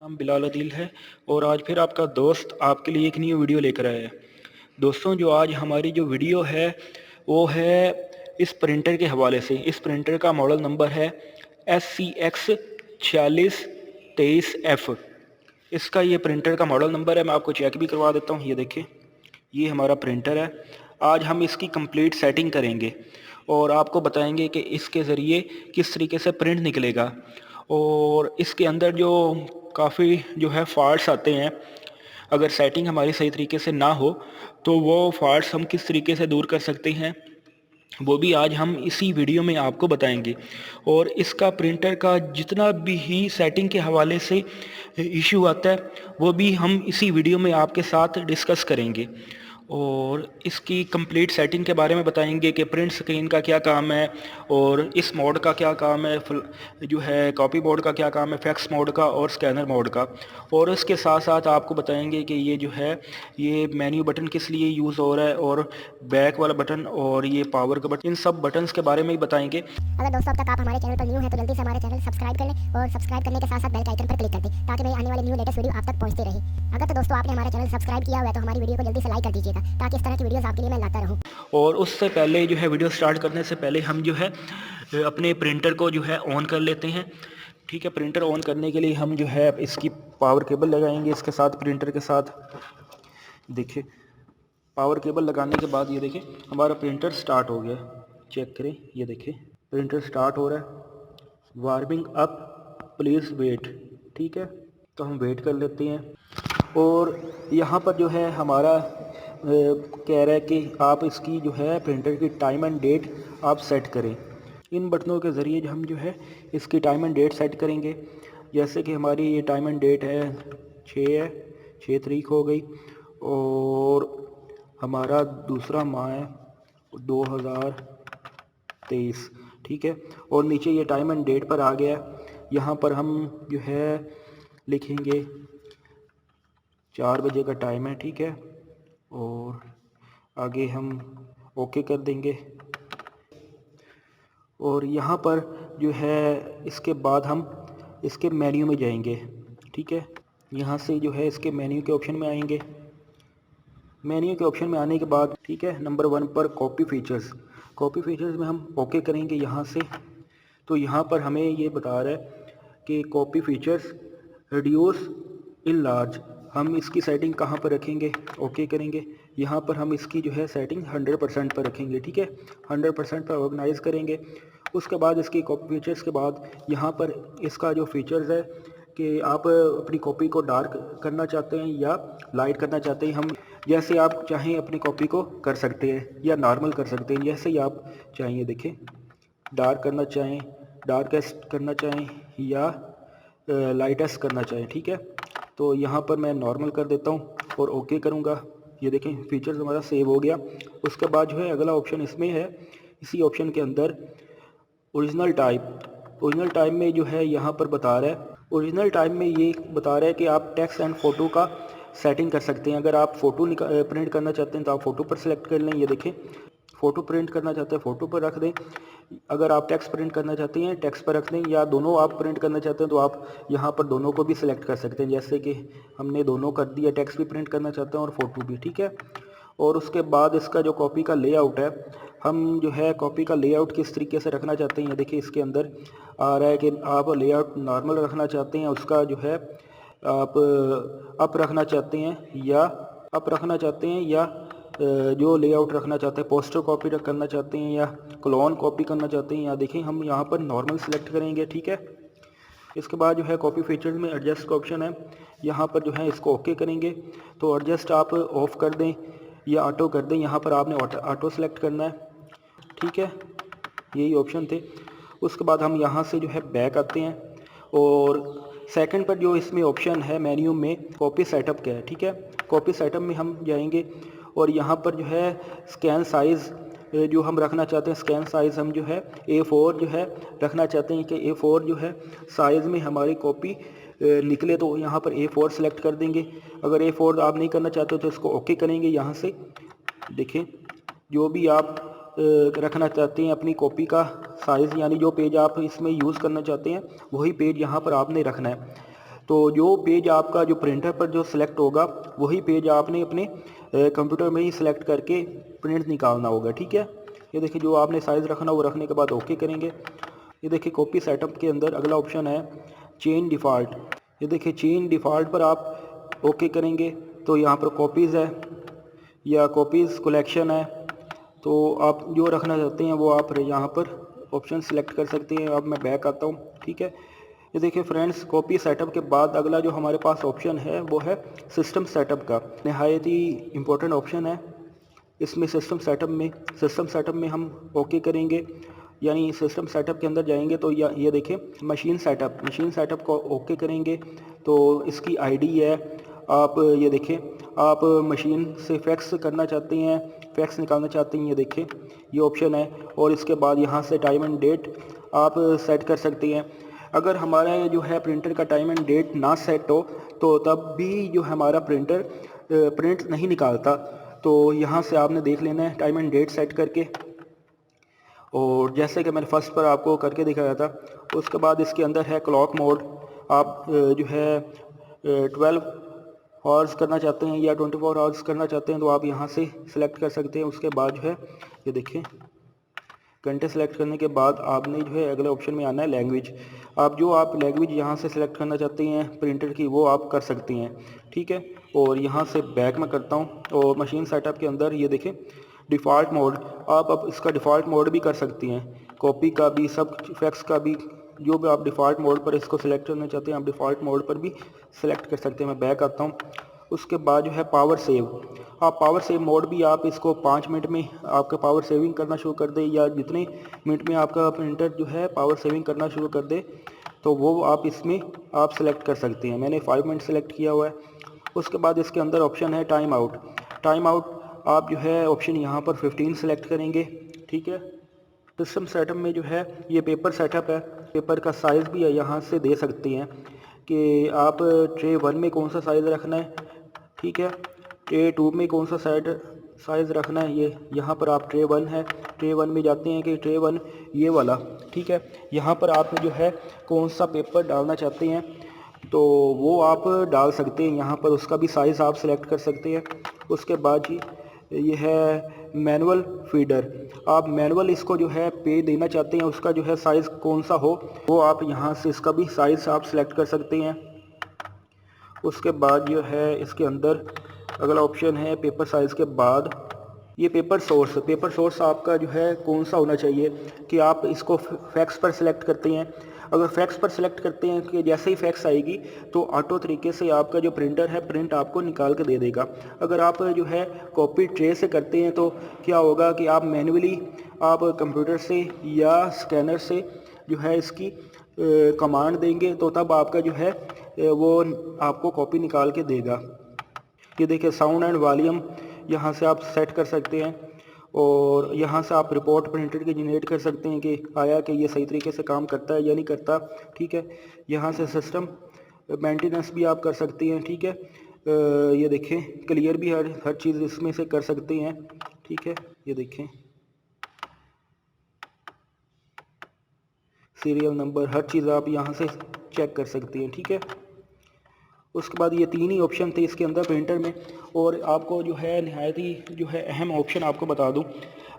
नाम बिलाल अदील है और आज फिर आपका दोस्त आपके लिए एक न्यू वीडियो लेकर आया है। दोस्तों, जो आज हमारी जो वीडियो है वो है इस प्रिंटर के हवाले से। इस प्रिंटर का मॉडल नंबर है SCX4623F। इसका ये प्रिंटर का मॉडल नंबर है। मैं आपको चेक भी करवा देता हूँ। ये देखिए, ये हमारा प्रिंटर है। आज हम इसकी कंप्लीट सेटिंग करेंगे और आपको बताएंगे कि इसके ज़रिए किस तरीके से प्रिंट निकलेगा। और इसके अंदर जो काफ़ी जो है फॉल्ट्स आते हैं, अगर सेटिंग हमारी सही तरीके से ना हो तो वो फॉल्ट्स हम किस तरीके से दूर कर सकते हैं, वो भी आज हम इसी वीडियो में आपको बताएंगे। और इसका प्रिंटर का जितना भी ही सेटिंग के हवाले से इशू आता है वो भी हम इसी वीडियो में आपके साथ डिस्कस करेंगे और इसकी कंप्लीट सेटिंग के बारे में बताएंगे कि प्रिंट स्क्रीन का क्या काम है और इस मोड का क्या काम है, जो है कॉपी मोड का क्या काम है, फैक्स मोड का और स्कैनर मोड का। और इसके साथ साथ आपको बताएंगे कि ये जो है ये मेन्यू बटन किस लिए यूज़ हो रहा है और बैक वाला बटन और ये पावर का बटन, इन सब बटन्स के बारे में ही बताएंगे। अगर दोस्तों अब तक आप हमारे चैनल पर न्यू हैं तो जल्दी से हमारे चैनल सब्सक्राइब कर लें और सब्सक्राइब करने के साथ साथ बेल के आइकन पर क्लिक कर दें ताकि मेरी आने वाली न्यू लेटेस्ट वीडियो आप तक पहुंचती रहे। अगर तो दोस्तों आपने हमारा चैनल सब्सक्राइब किया हुआ है तो हमारी वीडियो को जल्दी से लाइक कर दीजिएगा ताकि इस तरह की वीडियोस आपके लिए मैं लाता रहूं। और उससे पहले जो है वीडियो स्टार्ट करने से पहले हम जो है अपने प्रिंटर को जो है ऑन कर लेते हैं। ठीक है, प्रिंटर ऑन करने के लिए हम जो है इसकी पावर केबल लगाएंगे इसके साथ, प्रिंटर के साथ। देखिए, पावर केबल लगाने के बाद ये देखिए हमारा प्रिंटर स्टार्ट हो गया। चेक करें, ये देखिए प्रिंटर स्टार्ट हो रहा है। Warming up, please wait. ठीक है, तो हम वेट कर लेते हैं। और यहाँ पर जो है हमारा कह रहा है कि आप इसकी जो है प्रिंटर की टाइम एंड डेट आप सेट करें। इन बटनों के ज़रिए जो हम जो है इसकी टाइम एंड डेट सेट करेंगे। जैसे कि हमारी ये टाइम एंड डेट है 6 तारीख हो गई और हमारा दूसरा माह है 2023। ठीक है, और नीचे ये टाइम एंड डेट पर आ गया। यहाँ पर हम जो है लिखेंगे 4 बजे का टाइम है। ठीक है, और आगे हम ओके कर देंगे। और यहाँ पर जो है इसके बाद हम इसके मेन्यू में जाएंगे। ठीक है, यहाँ से जो है इसके मेन्यू के ऑप्शन में आएंगे। मेन्यू के ऑप्शन में आने के बाद ठीक है, नंबर 1 पर कॉपी फीचर्स, कॉपी फीचर्स में हम ओके करेंगे यहाँ से। तो यहाँ पर हमें ये बता रहा है कि copy features reduce in large, हम इसकी सेटिंग कहाँ पर रखेंगे, ओके करेंगे। यहाँ पर हम इसकी जो है सेटिंग 100% पर रखेंगे। ठीक है, 100% पर ऑर्गेनाइज करेंगे। उसके बाद इसकी कॉपी फीचर्स के बाद यहाँ पर इसका जो फीचर्स है कि आप अपनी कॉपी को डार्क करना चाहते हैं या लाइट करना चाहते हैं, हम जैसे आप चाहें अपनी कॉपी को कर सकते हैं या नॉर्मल कर सकते हैं, जैसे ही आप चाहिए। देखें, डार्क करना चाहें, डार्केस्ट करना चाहें या लाइटेस्ट करना चाहें। ठीक है, तो यहाँ पर मैं नॉर्मल कर देता हूँ और ओके करूँगा। ये देखें फीचर्स हमारा सेव हो गया। उसके बाद जो है अगला ऑप्शन इसमें है, इसी ऑप्शन के अंदर ओरिजिनल टाइप। ओरिजिनल टाइप में जो है यहाँ पर बता रहा है, ओरिजिनल टाइप में ये बता रहा है कि आप टेक्स्ट एंड फ़ोटो का सेटिंग कर सकते हैं। अगर आप फ़ोटो प्रिंट करना चाहते हैं तो आप फ़ोटो पर सेलेक्ट कर लें। ये देखें, फ़ोटो प्रिंट करना चाहते हैं फ़ोटो पर रख दें। अगर आप टेक्स्ट प्रिंट करना चाहते हैं टेक्स्ट पर रख दें, या दोनों आप प्रिंट करना चाहते हैं तो आप यहाँ पर दोनों को भी सिलेक्ट कर सकते हैं। जैसे कि हमने दोनों कर दिया, टेक्स्ट भी प्रिंट करना चाहते हैं और फ़ोटो भी। ठीक है, और उसके बाद इसका जो कॉपी का लेआउट है, हम जो है कॉपी का लेआउट किस तरीके से रखना चाहते हैं। ये देखिए इसके अंदर आ रहा है कि आप लेआउट नॉर्मल रखना चाहते हैं, उसका जो है आप अप रखना चाहते हैं या अप रखना चाहते हैं, या जो लेआउट रखना चाहते हैं, पोस्टर कॉपी करना चाहते हैं या क्लोन कॉपी करना चाहते हैं। या देखें हम यहाँ पर नॉर्मल सेलेक्ट करेंगे। ठीक है, इसके बाद जो है कॉपी फीचर्स में एडजस्ट का ऑप्शन है, यहाँ पर जो है इसको ओके करेंगे। तो एडजस्ट आप ऑफ़ कर दें या ऑटो कर दें, यहाँ पर आपने ऑटो सेलेक्ट करना है। ठीक है, यही ऑप्शन थे। उसके बाद हम यहाँ से जो है बैक आते हैं और सेकंड पर जो इसमें ऑप्शन है मेन्यू में कॉपी सेटअप का है। ठीक है, कॉपी सेटअप में हम जाएंगे और यहाँ पर जो है स्कैन साइज़ जो हम रखना चाहते हैं, स्कैन साइज़ हम जो है A4 जो है रखना चाहते हैं कि A4 जो है साइज़ में हमारी कॉपी निकले, तो यहाँ पर A4 सेलेक्ट कर देंगे। अगर A4 आप नहीं करना चाहते तो इसको ओके करेंगे। यहाँ से देखें, जो भी आप रखना चाहते हैं अपनी कॉपी का साइज़, यानी जो पेज आप इसमें यूज़ करना चाहते हैं वही पेज यहाँ पर आपने रखना है। तो जो पेज आपका जो प्रिंटर पर जो सिलेक्ट होगा वही पेज आपने अपने कंप्यूटर में ही सिलेक्ट करके प्रिंट निकालना होगा, ठीक है। ये देखिए जो आपने साइज़ रखना वो रखने के बाद ओके करेंगे। ये देखिए कॉपी सेटअप के अंदर अगला ऑप्शन है चेंज डिफ़ॉल्ट। ये देखिए चेंज डिफ़ॉल्ट पर आप ओके करेंगे तो यहाँ पर कॉपीज़ है या कॉपीज़ कलेक्शन है, तो आप जो रखना चाहते हैं वो आप यहाँ पर ऑप्शन सिलेक्ट कर सकते हैं। अब मैं बैक आता हूँ, ठीक है। ये देखिए फ्रेंड्स, कॉपी सेटअप के बाद अगला जो हमारे पास ऑप्शन है वो है सिस्टम सेटअप का। नहायत ही इम्पोर्टेंट ऑप्शन है इसमें। सिस्टम सेटअप में हम ओके करेंगे, यानी सिस्टम सेटअप के अंदर जाएंगे तो ये देखिए मशीन सेटअप को ओके करेंगे तो इसकी आईडी है। आप ये देखिए आप मशीन से फैक्स करना चाहते हैं, फैक्स निकालना चाहते हैं, ये देखिए ये ऑप्शन है। और इसके बाद यहाँ से टाइम एंड डेट आप सेट कर सकते हैं। अगर हमारा जो है प्रिंटर का टाइम एंड डेट ना सेट हो तो तब भी जो हमारा प्रिंटर प्रिंट नहीं निकालता। तो यहाँ से आपने देख लेना है टाइम एंड डेट सेट करके, और जैसे कि मैंने फर्स्ट पर आपको करके दिखाया था। उसके बाद इसके अंदर है क्लॉक मोड। आप जो है 12 आवर्स करना चाहते हैं या 24 आवर्स करना चाहते हैं तो आप यहाँ से सिलेक्ट कर सकते हैं। उसके बाद जो है ये देखिए घंटे सेलेक्ट करने के बाद आपने जो है अगले ऑप्शन में आना है लैंग्वेज। आप लैंग्वेज यहाँ से सिलेक्ट करना चाहते हैं प्रिंटर की वो आप कर सकते हैं, ठीक है। और यहाँ से बैक में करता हूँ और मशीन सेटअप के अंदर ये देखें डिफ़ॉल्ट मोड, आप अब इसका डिफ़ॉल्ट मोड भी कर सकती हैं, कॉपी का भी, सब फैक्स का भी, जो भी आप डिफ़ॉल्ट मोड पर इसको सिलेक्ट करना चाहते हैं आप डिफ़ॉल्ट मोड पर भी सिलेक्ट कर सकते हैं। मैं बैक आता हूँ। उसके बाद जो है पावर सेव, आप पावर सेव मोड भी आप इसको 5 मिनट में आपका पावर सेविंग करना शुरू कर दे, या जितने मिनट में आपका प्रिंटर जो है पावर सेविंग करना शुरू कर दे तो वो आप इसमें आप सेलेक्ट कर सकते हैं। मैंने 5 मिनट सेलेक्ट किया हुआ है। उसके बाद इसके अंदर ऑप्शन है टाइम आउट। आप जो है ऑप्शन यहाँ पर 15 सेलेक्ट करेंगे, ठीक है। सिस्टम सेटअप में जो है ये पेपर सेटअप है, पेपर का साइज़ भी यहाँ से दे सकते हैं कि आप ट्रे 1 में कौन सा साइज़ रखना है, ठीक है। ट्रे 2 में कौन सा साइज़ रखना है, ये यहाँ पर आप ट्रे 1 है, ट्रे 1 में जाते हैं कि ट्रे 1 ये वाला, ठीक है। यहाँ पर आप जो है कौन सा पेपर डालना चाहते हैं तो वो आप डाल सकते हैं यहाँ पर, उसका भी साइज़ आप सेलेक्ट कर सकते हैं। उसके बाद जी ये है मैनुअल फीडर, आप मैनुअल इसको जो है पे देना चाहते हैं, उसका जो है साइज़ कौन सा हो वो आप यहाँ से इसका भी साइज़ आप सेलेक्ट कर सकते हैं। उसके बाद जो है इसके अंदर अगला ऑप्शन है पेपर साइज़ के बाद ये पेपर सोर्स आपका जो है कौन सा होना चाहिए कि आप इसको फैक्स पर सिलेक्ट करते हैं। अगर फैक्स पर सिलेक्ट करते हैं कि जैसे ही फैक्स आएगी तो ऑटो तरीके से आपका जो प्रिंटर है प्रिंट आपको निकाल के दे देगा। अगर आप जो है कॉपी ट्रे से करते हैं तो क्या होगा कि आप मैन्युअली आप कंप्यूटर से या स्कैनर से जो है इसकी कमांड देंगे तो तब आपका जो है वो आपको कॉपी निकाल के देगा। ये देखिए साउंड एंड वॉल्यूम यहाँ से आप सेट कर सकते हैं, और यहाँ से आप रिपोर्ट प्रिंटर की जनरेट कर सकते हैं कि आया कि ये सही तरीके से काम करता है या नहीं करता, ठीक है। यहाँ से सिस्टम मेंटेनेंस भी आप कर सकते हैं, ठीक है। ये देखें क्लियर भी हर चीज़ इसमें से कर सकते हैं, ठीक है। ये देखें सीरियल नंबर हर चीज़ आप यहाँ से चेक कर सकते हैं, ठीक है। उसके बाद ये 3 ही ऑप्शन थे इसके अंदर प्रिंटर में। और आपको जो है नहायत ही जो है अहम ऑप्शन आपको बता दूं,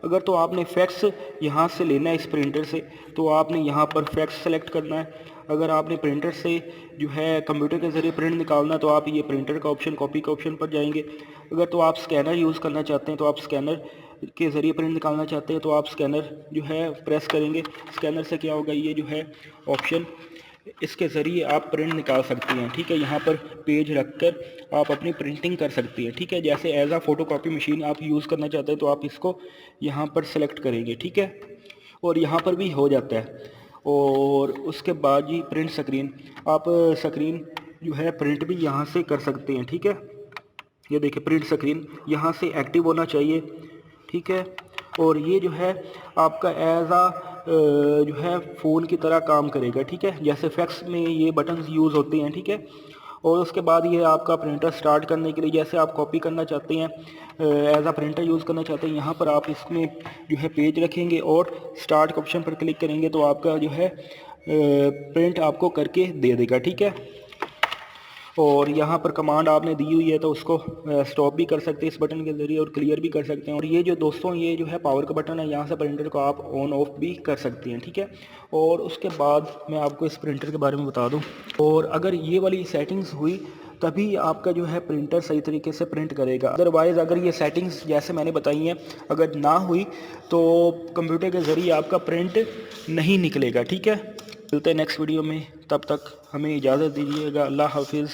अगर तो आपने फैक्स यहाँ से लेना है इस प्रिंटर से तो आपने यहाँ पर फैक्स सेलेक्ट करना है। अगर आपने प्रिंटर से जो है कंप्यूटर के ज़रिए प्रिंट निकालना तो आप ये प्रिंटर का ऑप्शन कॉपी का ऑप्शन पर जाएंगे। अगर तो आप स्कैनर यूज़ करना चाहते हैं तो आप स्कैनर के ज़रिए प्रिंट निकालना चाहते हैं तो आप स्कैनर जो है प्रेस करेंगे। स्कैनर से क्या होगा, ये जो है ऑप्शन इसके ज़रिए आप प्रिंट निकाल सकते हैं, ठीक है। यहाँ पर पेज रखकर आप अपनी प्रिंटिंग कर सकते हैं, ठीक है। जैसे एज आ फोटोकॉपी मशीन आप यूज़ करना चाहते हैं तो आप इसको यहाँ पर सेलेक्ट करेंगे, ठीक है। और यहाँ पर भी हो जाता है। और उसके बाद जी प्रिंट स्क्रीन, आप स्क्रीन जो है प्रिंट भी यहाँ से कर सकते हैं, ठीक है। ये देखिए प्रिंट स्क्रीन यहाँ से एक्टिव होना चाहिए, ठीक है। और ये जो है आपका एज आ जो है फ़ोन की तरह काम करेगा, ठीक है। जैसे फैक्स में ये बटन्स यूज़ होते हैं, ठीक है। और उसके बाद ये आपका प्रिंटर स्टार्ट करने के लिए, जैसे आप कॉपी करना चाहते हैं एज आ प्रिंटर यूज़ करना चाहते हैं, यहाँ पर आप इसमें जो है पेज रखेंगे और स्टार्ट के ऑप्शन पर क्लिक करेंगे तो आपका जो है प्रिंट आपको करके दे देगा, ठीक है। और यहाँ पर कमांड आपने दी हुई है तो उसको स्टॉप भी कर सकते हैं इस बटन के ज़रिए और क्लियर भी कर सकते हैं। और ये जो दोस्तों ये जो है पावर का बटन है, यहाँ से प्रिंटर को आप ऑन ऑफ भी कर सकते हैं, ठीक है। और उसके बाद मैं आपको इस प्रिंटर के बारे में बता दूँ, और अगर ये वाली सेटिंग्स हुई तभी आपका जो है प्रिंटर सही तरीके से प्रिंट करेगा। अदरवाइज़ अगर ये सेटिंग्स जैसे मैंने बताई हैं अगर ना हुई तो कंप्यूटर के ज़रिए आपका प्रिंट नहीं निकलेगा, ठीक है। मिलते हैं नेक्स्ट वीडियो में, तब तक हमें इजाज़त दीजिएगा। अल्लाह हाफिज़।